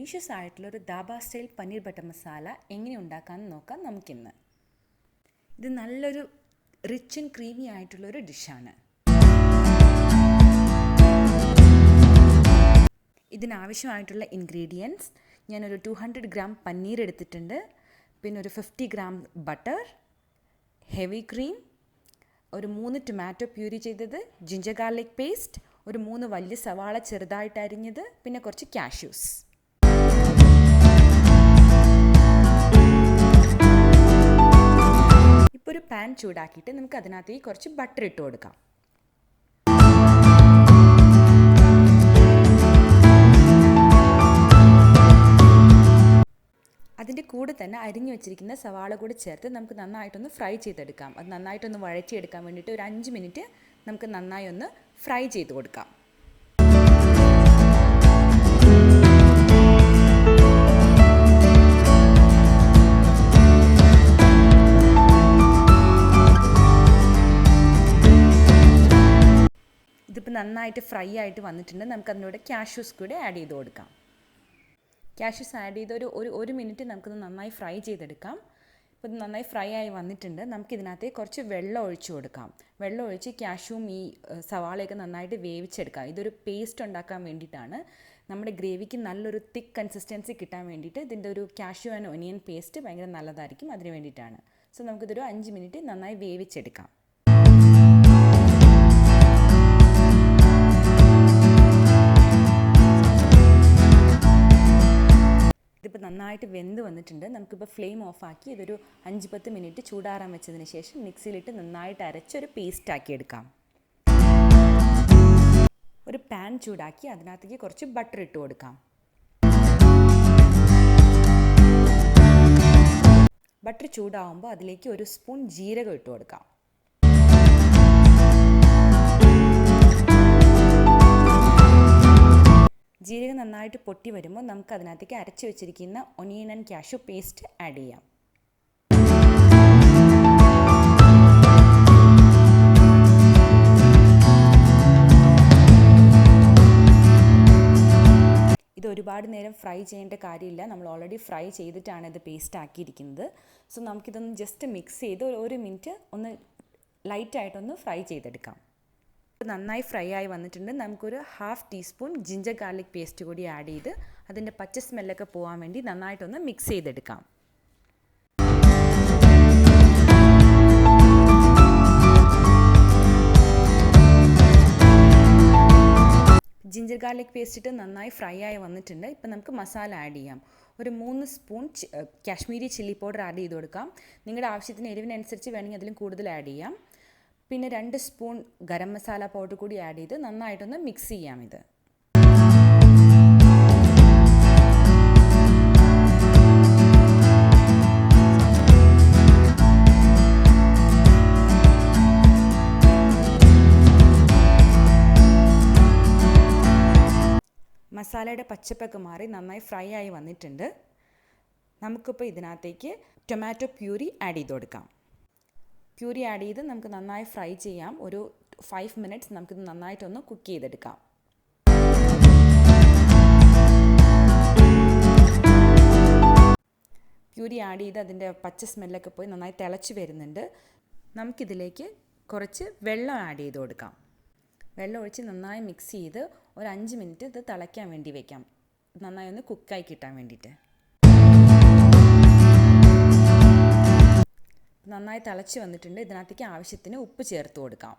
Delicious ആയിട്ടുള്ള ഒരു dhaba style paneer butter masala എങ്ങനെ ഉണ്ടാക്കാമെന്ന് നോക്കാം നമുക്കിന്ന്. ഇത് നല്ലൊരു റിച്ച് ആൻഡ് ക്രീമി ആയിട്ടുള്ളൊരു ഡിഷാണ്. ഇതിനാവശ്യമായിട്ടുള്ള ഇൻഗ്രീഡിയൻസ് ഞാനൊരു 200 ഗ്രാം പനീർ എടുത്തിട്ടുണ്ട്, പിന്നെ ഒരു 50 ഗ്രാം ബട്ടർ, ഹെവി ക്രീം, ഒരു 3 ടൊമാറ്റോ പ്യൂരി ചെയ്തത്, ജിഞ്ചർ ഗാർലിക് പേസ്റ്റ്, ഒരു 3 വലിയ സവാള ചെറുതായിട്ട് അരിഞ്ഞത്, പിന്നെ കുറച്ച് കാഷ്യൂസ്. ഇപ്പോൾ ഒരു പാൻ ചൂടാക്കിയിട്ട് നമുക്ക് അതിനകത്തേക്ക് കുറച്ച് ബട്ടർ ഇട്ട് കൊടുക്കാം. അതിൻ്റെ കൂടെ തന്നെ അരിഞ്ഞു വെച്ചിരിക്കുന്ന സവാള കൂടി ചേർത്ത് നമുക്ക് നന്നായിട്ടൊന്ന് ഫ്രൈ ചെയ്തെടുക്കാം. അത് നന്നായിട്ടൊന്ന് വഴറ്റിയെടുക്കാൻ വേണ്ടിയിട്ട് ഒരു 5 മിനിറ്റ് നമുക്ക് നന്നായി ഒന്ന് ഫ്രൈ ചെയ്ത് കൊടുക്കാം. ഇതിപ്പോൾ നന്നായിട്ട് ഫ്രൈ ആയിട്ട് വന്നിട്ടുണ്ട്. നമുക്ക് അതിനോട് കാഷ്യൂസ് കൂടെ ആഡ് ചെയ്ത് കൊടുക്കാം. കാഷ്യൂസ് ആഡ് ചെയ്ത് ഒരു മിനിറ്റ് നമുക്കിത് നന്നായി ഫ്രൈ ചെയ്തെടുക്കാം. ഇപ്പോൾ ഇത് നന്നായി ഫ്രൈ ആയി വന്നിട്ടുണ്ട്. നമുക്കിതിനകത്ത് കുറച്ച് വെള്ളം ഒഴിച്ച് കൊടുക്കാം. വെള്ളം ഒഴിച്ച് കാഷ്യൂവും ഈ സവാളയൊക്കെ നന്നായിട്ട് വേവിച്ചെടുക്കാം. ഇതൊരു പേസ്റ്റ് ഉണ്ടാക്കാൻ വേണ്ടിയിട്ടാണ്. നമ്മുടെ ഗ്രേവിക്ക് നല്ലൊരു തിക്ക് കൺസിസ്റ്റൻസി കിട്ടാൻ വേണ്ടിയിട്ട് ഇതിൻ്റെ ഒരു കാഷ്യൂ ആൻഡ് ഒനിയൻ പേസ്റ്റ് ഭയങ്കര നല്ലതായിരിക്കും. അതിന് വേണ്ടിയിട്ടാണ്. സോ നമുക്കിതൊരു 5 മിനിറ്റ് നന്നായി വേവിച്ചെടുക്കാം. ഇതിപ്പോൾ നന്നായിട്ട് വെന്ത് വന്നിട്ടുണ്ട്. നമുക്കിപ്പോൾ ഫ്ലെയിം ഓഫാക്കി ഇതൊരു 5-10 മിനിറ്റ് ചൂടാറാൻ വെച്ചതിന് ശേഷം മിക്സിയിലിട്ട് നന്നായിട്ട് അരച്ചൊരു പേസ്റ്റാക്കി എടുക്കാം. ഒരു പാൻ ചൂടാക്കി അതിനകത്തേക്ക് കുറച്ച് ബട്ടർ ഇട്ട് കൊടുക്കാം. ബട്ടർ ചൂടാവുമ്പോൾ അതിലേക്ക് ഒരു സ്പൂൺ ജീരകം ഇട്ട് കൊടുക്കാം. ജീരകം നന്നായിട്ട് പൊട്ടി വരുമ്പോൾ നമുക്ക് അതിനകത്തേക്ക് അരച്ച് വെച്ചിരിക്കുന്ന onion and cashew paste add ചെയ്യാം. ഇത് ഒരുപാട് നേരം ഫ്രൈ ചെയ്യേണ്ട കാര്യമില്ല. നമ്മൾ ഓൾറെഡി ഫ്രൈ ചെയ്തിട്ടാണ് ഇത് പേസ്റ്റ് ആക്കിയിരിക്കുന്നത്. സോ നമുക്കിതൊന്ന് ജസ്റ്റ് മിക്സ് ചെയ്ത് ഒരു മിനിറ്റ് ഒന്ന് ലൈറ്റായിട്ടൊന്ന് ഫ്രൈ ചെയ്തെടുക്കാം. നന്നായി ഫ്രൈ ആയി വന്നിട്ടുണ്ട്. നമുക്കൊരു 1/2 ടീസ്പൂൺ ജിഞ്ചർ ഗാർലിക് പേസ്റ്റ് കൂടി ആഡ് ചെയ്ത് അതിൻ്റെ പച്ച സ്മെല്ലൊക്കെ പോകാൻ വേണ്ടി നന്നായിട്ടൊന്ന് മിക്സ് ചെയ്തെടുക്കാം. ജിഞ്ചർ ഗാർലിക് പേസ്റ്റ് ഇട്ട് നന്നായി ഫ്രൈ ആയി വന്നിട്ടുണ്ട്. ഇപ്പം നമുക്ക് മസാല ആഡ് ചെയ്യാം. ഒരു 3 spoon Kashmiri chilli powder add ചെയ്ത് കൊടുക്കാം. നിങ്ങളുടെ ആവശ്യത്തിന് എരിവിനനുസരിച്ച് വേണമെങ്കിൽ അതിലും കൂടുതൽ ആഡ് ചെയ്യാം. പിന്നെ 2 സ്പൂൺ ഗരം മസാല പൗഡർ കൂടി ആഡ് ചെയ്ത് നന്നായിട്ടൊന്ന് മിക്സ് ചെയ്യാം. ഇത് മസാലയുടെ പച്ചപ്പൊക്കെ മാറി നന്നായി ഫ്രൈ ആയി വന്നിട്ടുണ്ട്. നമുക്കിപ്പോൾ ഇതിനകത്തേക്ക് ടൊമാറ്റോ പ്യൂരി ആഡ് ചെയ്ത് കൊടുക്കാം. പ്യൂരി ആഡ് ചെയ്ത് നമുക്ക് നന്നായി ഫ്രൈ ചെയ്യാം. ഒരു 5 മിനിറ്റ്സ് നമുക്കിത് നന്നായിട്ടൊന്ന് കുക്ക് ചെയ്തെടുക്കാം. പ്യൂരി ആഡ് ചെയ്ത് അതിൻ്റെ പച്ച സ്മെല്ലൊക്കെ പോയി നന്നായി തിളച്ച് വരുന്നുണ്ട്. നമുക്കിതിലേക്ക് കുറച്ച് വെള്ളം ആഡ് ചെയ്ത് കൊടുക്കാം. വെള്ളം ഒഴിച്ച് നന്നായി മിക്സ് ചെയ്ത് ഒരു 5 മിനിറ്റ് ഇത് തിളയ്ക്കാൻ വേണ്ടി വയ്ക്കാം. നന്നായി ഒന്ന് കുക്കായി കിട്ടാൻ വേണ്ടിയിട്ട്. നന്നായി തിളച്ച് വന്നിട്ടുണ്ട്. ഇതിനകത്തേക്ക് ആവശ്യത്തിന് ഉപ്പ് ചേർത്ത് കൊടുക്കാം.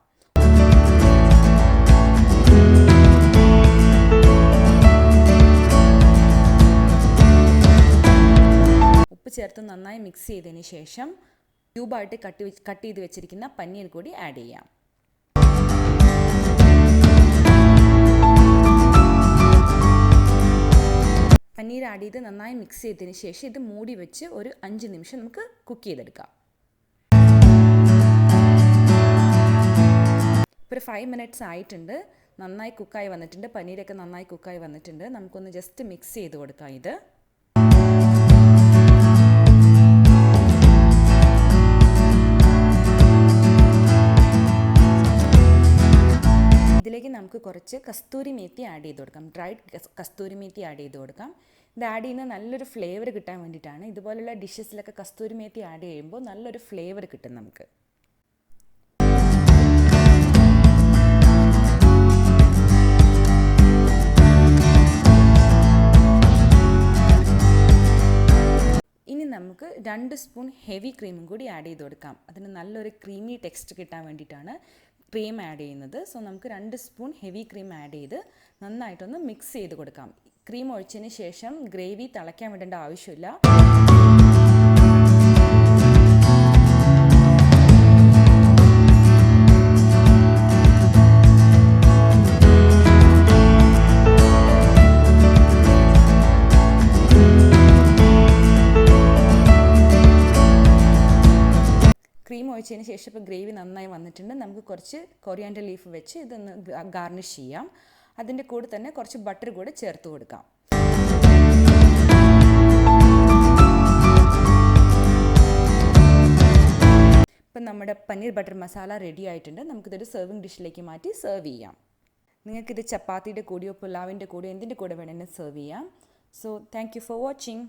ഉപ്പ് ചേർത്ത് നന്നായി മിക്സ് ചെയ്തതിന് ശേഷം ക്യൂബായിട്ട് കട്ട് ചെയ്ത് വെച്ചിരിക്കുന്ന പനീർ കൂടി ആഡ് ചെയ്യാം. പനീർ ആഡ് ചെയ്ത് നന്നായി മിക്സ് ചെയ്തതിന് ശേഷം ഇത് മൂടി വെച്ച് ഒരു 5 നിമിഷം നമുക്ക് കുക്ക് ചെയ്തെടുക്കാം. ഇപ്പോൾ ഒരു 5 മിനിറ്റ്സ് ആയിട്ടുണ്ട്. നന്നായി കുക്കായി വന്നിട്ടുണ്ട്. പനീരൊക്കെ നന്നായി കുക്കായി വന്നിട്ടുണ്ട്. നമുക്കൊന്ന് ജസ്റ്റ് മിക്സ് ചെയ്ത് കൊടുക്കാം. ഇത് ഇതിലേക്ക് നമുക്ക് കുറച്ച് കസ്തൂരി മേത്തി ആഡ് ചെയ്ത് കൊടുക്കാം. ഡ്രൈഡ് കസ്തൂരി മേത്തി ആഡ് ചെയ്ത് കൊടുക്കാം. ഇത് ആഡ് ചെയ്യുന്നത് നല്ലൊരു ഫ്ലേവർ കിട്ടാൻ വേണ്ടിയിട്ടാണ്. ഇതുപോലുള്ള ഡിഷസിലൊക്കെ കസ്തൂരി മേത്തി ആഡ് ചെയ്യുമ്പോൾ നല്ലൊരു ഫ്ലേവർ കിട്ടും നമുക്ക്. ഇനി നമുക്ക് 2 സ്പൂൺ ഹെവി ക്രീമും കൂടി ആഡ് ചെയ്ത് കൊടുക്കാം. അതിന് നല്ലൊരു ക്രീമി ടെക്സ്റ്റ് കിട്ടാൻ വേണ്ടിയിട്ടാണ് ക്രീം ആഡ് ചെയ്യുന്നത്. സോ നമുക്ക് 2 സ്പൂൺ ഹെവി ക്രീം ആഡ് ചെയ്ത് നന്നായിട്ടൊന്ന് മിക്സ് ചെയ്ത് കൊടുക്കാം. ക്രീം ഒഴിച്ചതിന് ശേഷം ഗ്രേവി തിളയ്ക്കാൻ വിടേണ്ട ആവശ്യമില്ല. ക്രീം ഒഴിച്ചതിന് ശേഷം ഇപ്പോൾ ഗ്രേവി നന്നായി വന്നിട്ടുണ്ട്. നമുക്ക് കുറച്ച് കൊറിയാൻഡർ ലീഫ് വെച്ച് ഇതൊന്ന് ഗാർണിഷ് ചെയ്യാം. അതിൻ്റെ കൂടെ തന്നെ കുറച്ച് ബട്ടർ കൂടെ ചേർത്ത് കൊടുക്കാം. ഇപ്പം നമ്മുടെ പനീർ ബട്ടർ മസാല റെഡി ആയിട്ടുണ്ട്. നമുക്കിതൊരു സെർവിങ് ഡിഷിലേക്ക് മാറ്റി സെർവ് ചെയ്യാം. നിങ്ങൾക്കിത് ചപ്പാത്തിയുടെ കൂടെയോ പുലാവിൻ്റെ കൂടെയോ എന്തിൻ്റെ കൂടെ വേണമെങ്കിലും സെർവ് ചെയ്യാം. So thank you for watching.